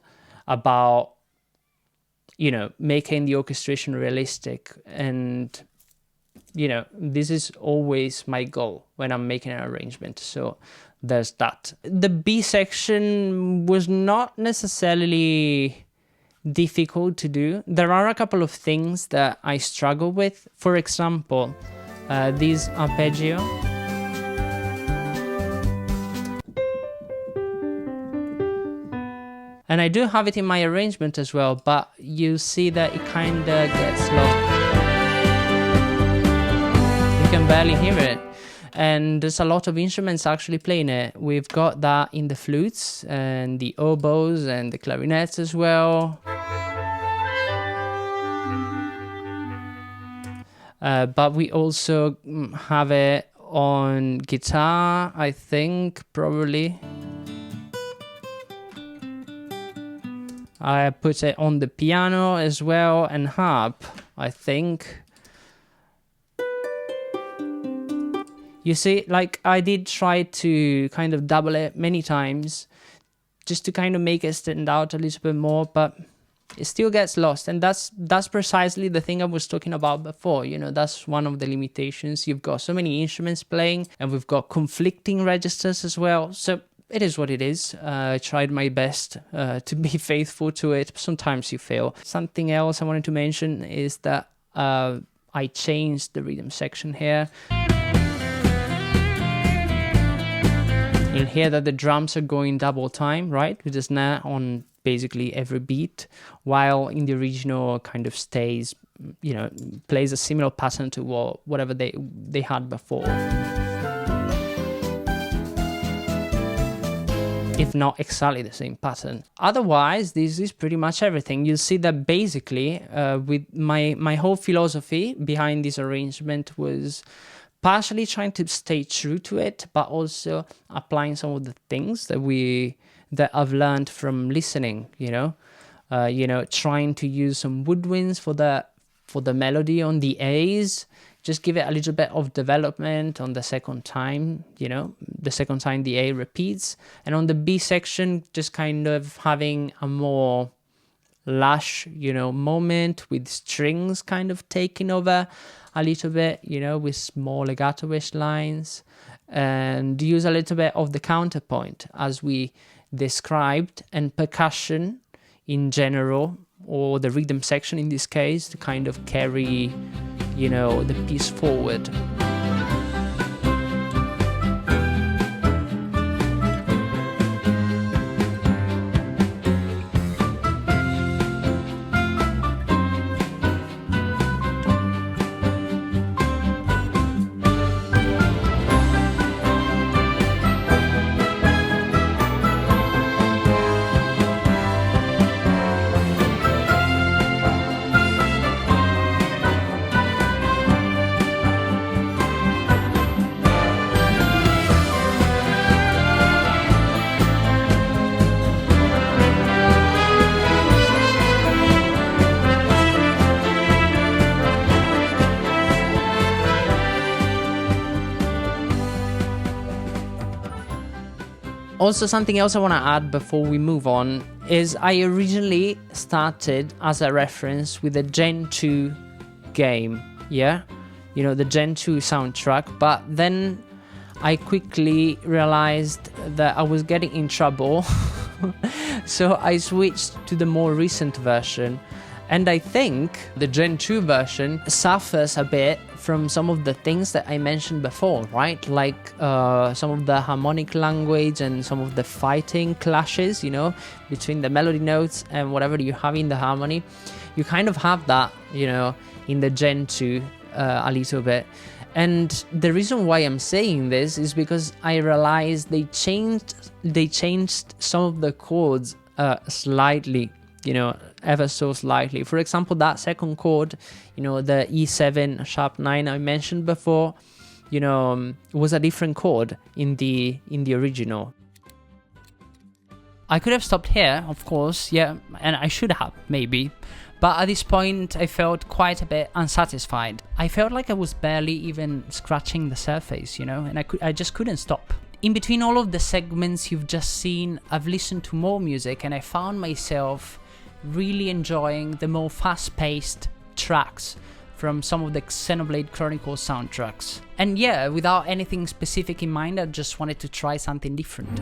about, you know, making the orchestration realistic. And, you know, this is always my goal when I'm making an arrangement. So there's that. The B section was not necessarily difficult to do. There are a couple of things that I struggle with. For example, this arpeggio. And I do have it in my arrangement as well, but you see that it kind of gets lost. You can barely hear it. And there's a lot of instruments actually playing it. We've got that in the flutes and the oboes and the clarinets as well. But we also have it on guitar, I think, probably. I put it on the piano as well, and harp, I think. You see, like I did try to kind of double it many times just to kind of make it stand out a little bit more, but it still gets lost. And that's precisely the thing I was talking about before. You know, that's one of the limitations. You've got so many instruments playing, and we've got conflicting registers as well. So it is what it is. I tried my best to be faithful to it. Sometimes you fail. Something else I wanted to mention is that I changed the rhythm section here. You'll hear that the drums are going double time, right? With the snare on basically every beat, while in the original kind of stays, you know, plays a similar pattern to whatever they had before. If not exactly the same pattern. Otherwise, this is pretty much everything. You'll see that basically with my whole philosophy behind this arrangement was partially trying to stay true to it, but also applying some of the things that I've learned from listening, you know, trying to use some woodwinds for the melody on the A's. Just give it a little bit of development on the second time, you know, the second time the A repeats. And on the B section, just kind of having a more lush, you know, moment with strings kind of taking over a little bit, you know, with small legato-ish lines, and use a little bit of the counterpoint as we described, and percussion in general, or the rhythm section in this case, to kind of carry, you know, the piece forward. Also, something else I want to add before we move on is I originally started as a reference with a Gen 2 game, yeah? You know, the Gen 2 soundtrack, but then I quickly realized that I was getting in trouble, so I switched to the more recent version. And I think the Gen 2 version suffers a bit from some of the things that I mentioned before, right? Like some of the harmonic language and some of the fighting clashes, you know, between the melody notes and whatever you have in the harmony. You kind of have that, you know, in the Gen 2 a little bit. And the reason why I'm saying this is because I realized they changed some of the chords slightly ever so slightly. For example, that second chord, the E7 sharp 9 I mentioned before, was a different chord in the original. I could have stopped here, of course, yeah, and I should have, maybe. But at this point, I felt quite a bit unsatisfied. I felt like I was barely even scratching the surface, and I just couldn't stop. In between all of the segments you've just seen, I've listened to more music and I found myself really enjoying the more fast-paced tracks from some of the Xenoblade Chronicles soundtracks. And yeah, without anything specific in mind, I just wanted to try something different.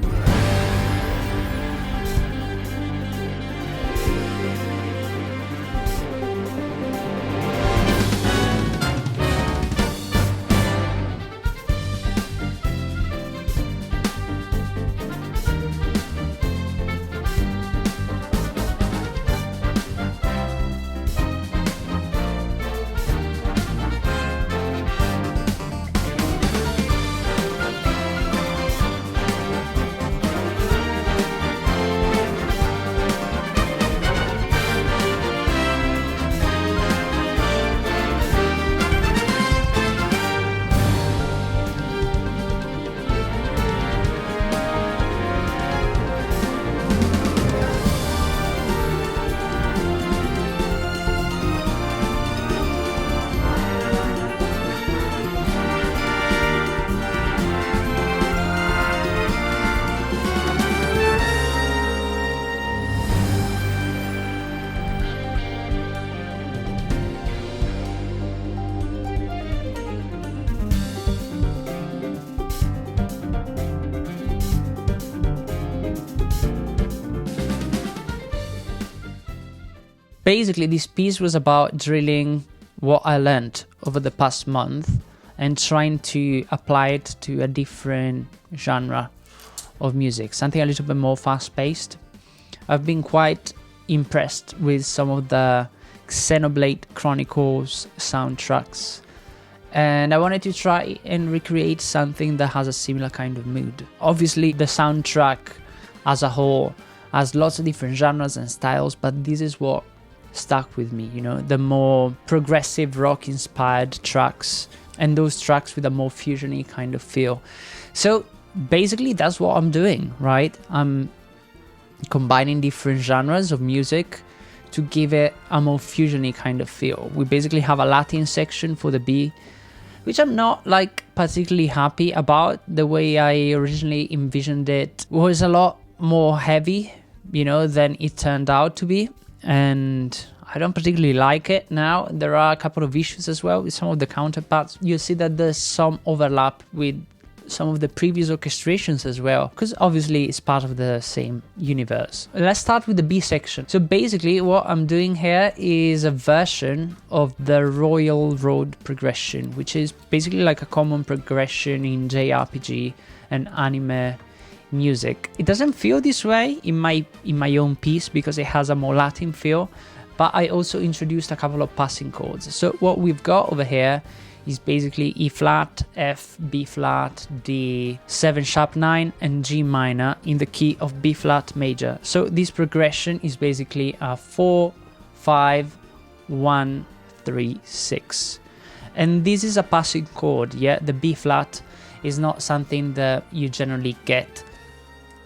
Basically, this piece was about drilling what I learned over the past month and trying to apply it to a different genre of music, something a little bit more fast-paced. I've been quite impressed with some of the Xenoblade Chronicles soundtracks, and I wanted to try and recreate something that has a similar kind of mood. Obviously, the soundtrack as a whole has lots of different genres and styles, but this is what stuck with me, the more progressive rock inspired tracks, and those tracks with a more fusiony kind of feel. So basically that's what I'm doing, right? I'm combining different genres of music to give it a more fusiony kind of feel. We basically have a Latin section for the B, which I'm not particularly happy about. The way I originally envisioned it was a lot more heavy, than it turned out to be. And I don't particularly like it now. There are a couple of issues as well with some of the counterparts. You'll see that there's some overlap with some of the previous orchestrations as well, because obviously it's part of the same universe. Let's start with the B section. So basically what I'm doing here is a version of the Royal Road progression, which is basically like a common progression in JRPG and anime music. It doesn't feel this way in my own piece because it has a more Latin feel, but I also introduced a couple of passing chords. So what we've got over here is basically E flat, F, B flat, D, 7 sharp 9 and G minor in the key of B flat major. So this progression is basically a 4, 5, 1, 3, 6. And this is a passing chord, yeah? The B flat is not something that you generally get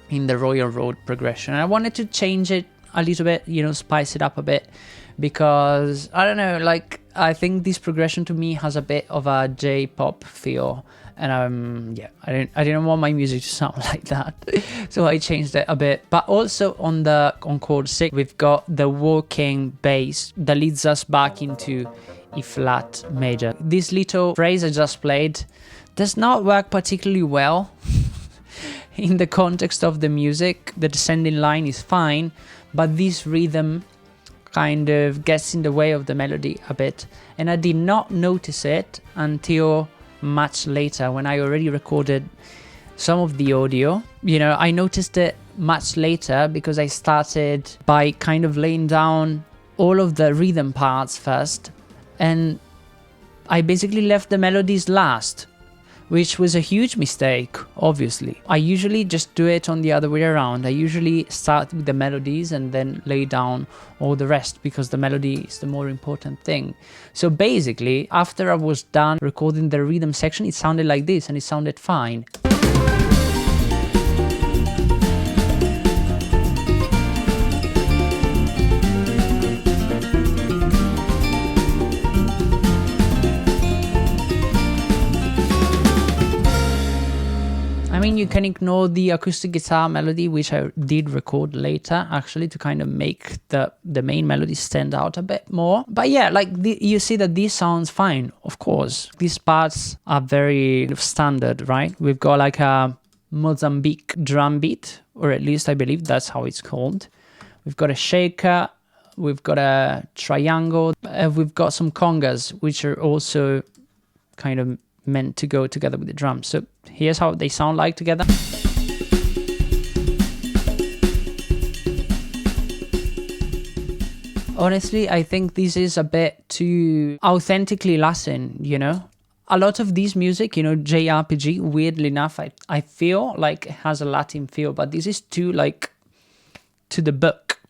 in the Royal Road progression. I wanted to change it a little bit, spice it up a bit, because I don't know, I think this progression to me has a bit of a J-pop feel, and I didn't want my music to sound like that, so I changed it a bit. But also on chord 6, we've got the walking bass that leads us back into E flat major. This little phrase I just played does not work particularly well in the context of the music. The descending line is fine, but this rhythm kind of gets in the way of the melody a bit, and I did not notice it until much later when I already recorded some of the audio. I noticed it much later because I started by kind of laying down all of the rhythm parts first, and I basically left the melodies last, which was a huge mistake, obviously. I usually just do it on the other way around. I usually start with the melodies and then lay down all the rest, because the melody is the more important thing. So basically, after I was done recording the rhythm section, it sounded like this, and it sounded fine. I mean, you can ignore the acoustic guitar melody, which I did record later, actually, to kind of make the main melody stand out a bit more. But yeah, like you see that this sounds fine, of course. These parts are very standard, right? We've got like a Mozambique drum beat, or at least I believe that's how it's called. We've got a shaker, we've got a triangle, we've got some congas, which are also kind of meant to go together with the drums. So here's how they sound like together. Honestly, I think this is a bit too authentically Latin, you know? A lot of this music, you know, JRPG, weirdly enough, I feel like it has a Latin feel, but this is too, like, to the book.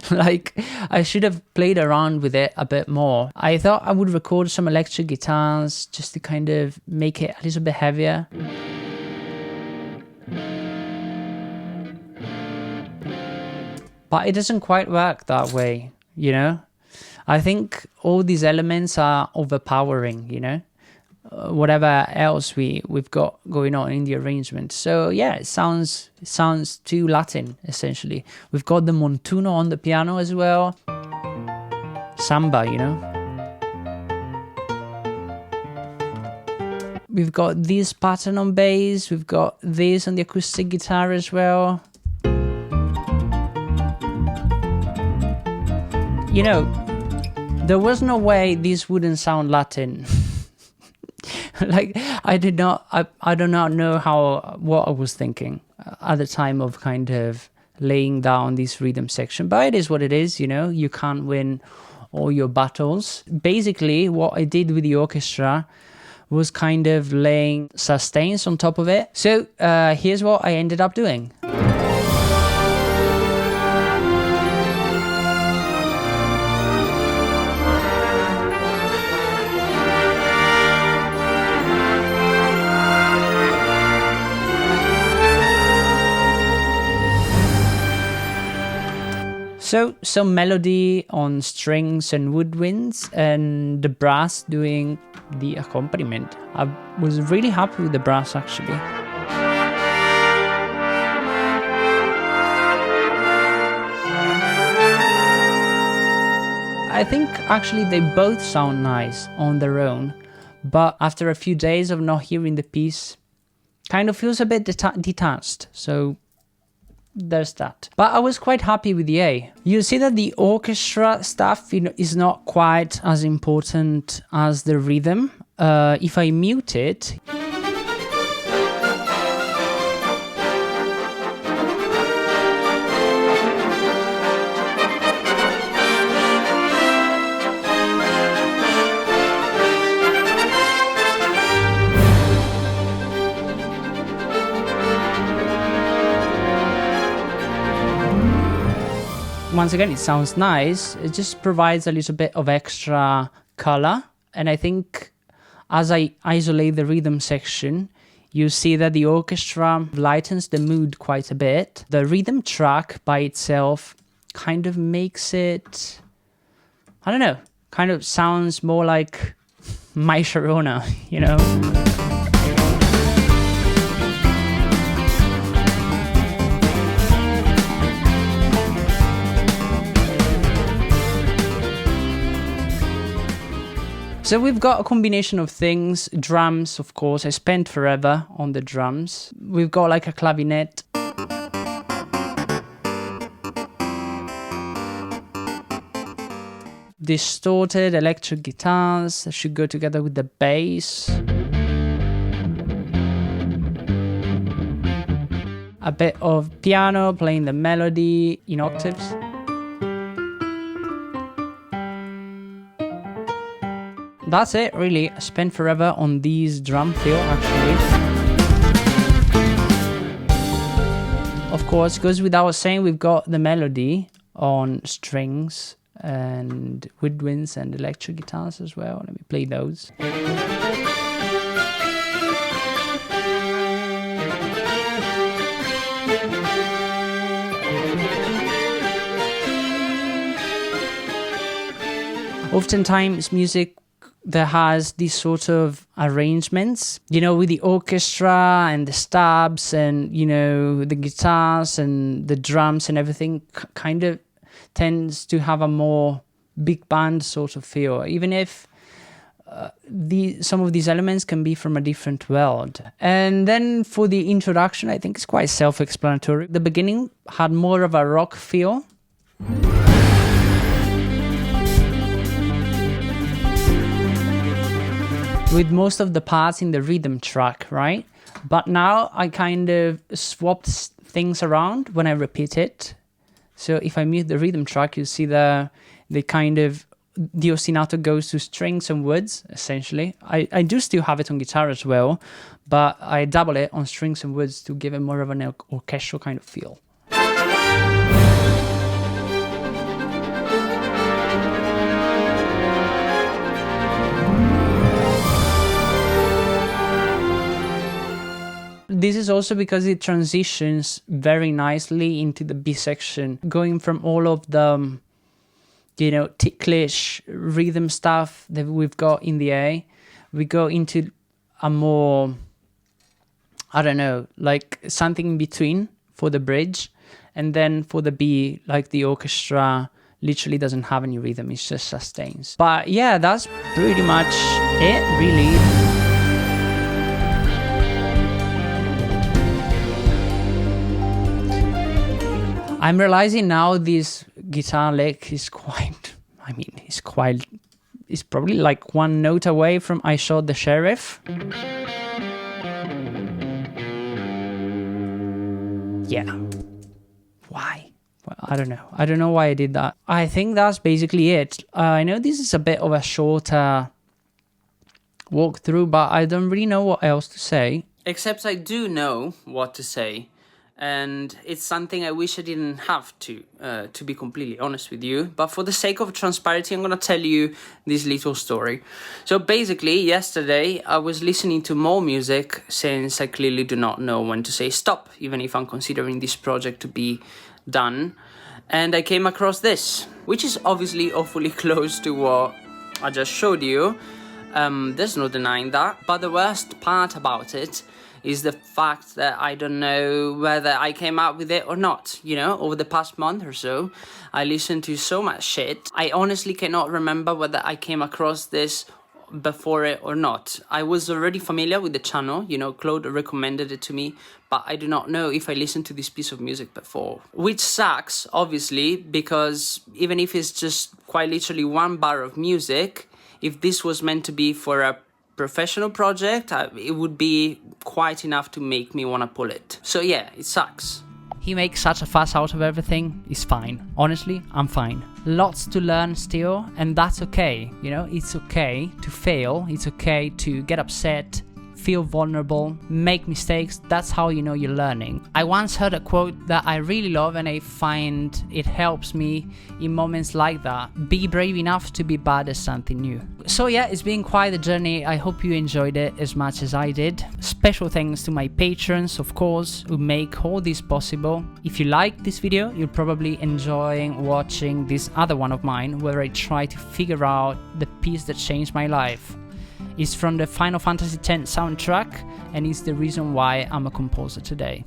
Like, I should have played around with it a bit more. I thought I would record some electric guitars just to kind of make it a little bit heavier. But it doesn't quite work that way, you know? I think all these elements are overpowering, you know? Whatever else we've got going on in the arrangement. So yeah, it sounds too Latin, essentially. We've got the montuno on the piano as well. Samba, you know? We've got this pattern on bass. We've got this on the acoustic guitar as well. You know, there was no way this wouldn't sound Latin. Like, I do not know what I was thinking at the time of kind of laying down this rhythm section, but it is what it is, you know, you can't win all your battles. Basically, what I did with the orchestra was kind of laying sustains on top of it. So here's what I ended up doing. So some melody on strings and woodwinds, and the brass doing the accompaniment. I was really happy with the brass, actually. I think actually they both sound nice on their own, but after a few days of not hearing the piece, kind of feels a bit detached. So there's that. But I was quite happy with the A. You see that the orchestra stuff, you know, is not quite as important as the rhythm. If I mute it, once again, it sounds nice. It just provides a little bit of extra color. And I think as I isolate the rhythm section, you see that the orchestra lightens the mood quite a bit. The rhythm track by itself kind of makes it, I don't know, kind of sounds more like My Sharona, you know? So we've got a combination of things. Drums, of course. I spent forever on the drums. We've got like a clavinet. Distorted electric guitars that should go together with the bass. A bit of piano playing the melody in octaves. that's it, really. I spent forever on these drum fill, actually. Of course, goes without saying, we've got the melody on strings and woodwinds and electric guitars as well. Let me play those. Oftentimes music that has these sort of arrangements, you know, with the orchestra and the stabs and, you know, the guitars and the drums and everything, kind of tends to have a more big band sort of feel, even if some of these elements can be from a different world. And then for the introduction, I think it's quite self-explanatory. The beginning had more of a rock feel. With most of the parts in the rhythm track, right? But now I kind of swapped things around when I repeat it. So if I mute the rhythm track, you see the ostinato goes to strings and woods, essentially. I do still have it on guitar as well, but I double it on strings and woods to give it more of an orchestral kind of feel. This is also because it transitions very nicely into the B section, going from all of the, you know, ticklish rhythm stuff that we've got in the A. We go into a more, I don't know, like something in between for the bridge. And then for the B, like the orchestra literally doesn't have any rhythm, it's just sustains. But yeah, that's pretty much it, really. I'm realizing now this guitar lick is quite, it's probably like one note away from I Shot the Sheriff. Yeah. Why? Well, I don't know. I don't know why I did that. I think that's basically it. I know this is a bit of a shorter walkthrough, but I don't really know what else to say. Except I do know what to say. And it's something I wish I didn't have to be completely honest with you. But for the sake of transparency, I'm going to tell you this little story. So basically, yesterday, I was listening to more music since I clearly do not know when to say stop, even if I'm considering this project to be done. And I came across this, which is obviously awfully close to what I just showed you. There's no denying that. But the worst part about it is the fact that I don't know whether I came out with it or not. You know, over the past month or so, I listened to so much shit. I honestly cannot remember whether I came across this before it or not. I was already familiar with the channel, you know, Claude recommended it to me, but I do not know if I listened to this piece of music before. Which sucks, obviously, because even if it's just quite literally one bar of music, if this was meant to be for a professional project, it would be quite enough to make me want to pull it. So yeah, it sucks. He makes such a fuss out of everything. It's fine. Honestly, I'm fine. Lots to learn still, and that's okay. You know, it's okay to fail. It's okay to get upset, feel vulnerable, make mistakes. That's how you know you're learning. I once heard a quote that I really love, and I find it helps me in moments like that. Be brave enough to be bad at something new. So yeah, it's been quite a journey. I hope you enjoyed it as much as I did. Special thanks to my patrons, of course, who make all this possible. If you like this video, you'll probably enjoy watching this other one of mine, where I try to figure out the piece that changed my life. It's from the Final Fantasy X soundtrack, and it's the reason why I'm a composer today.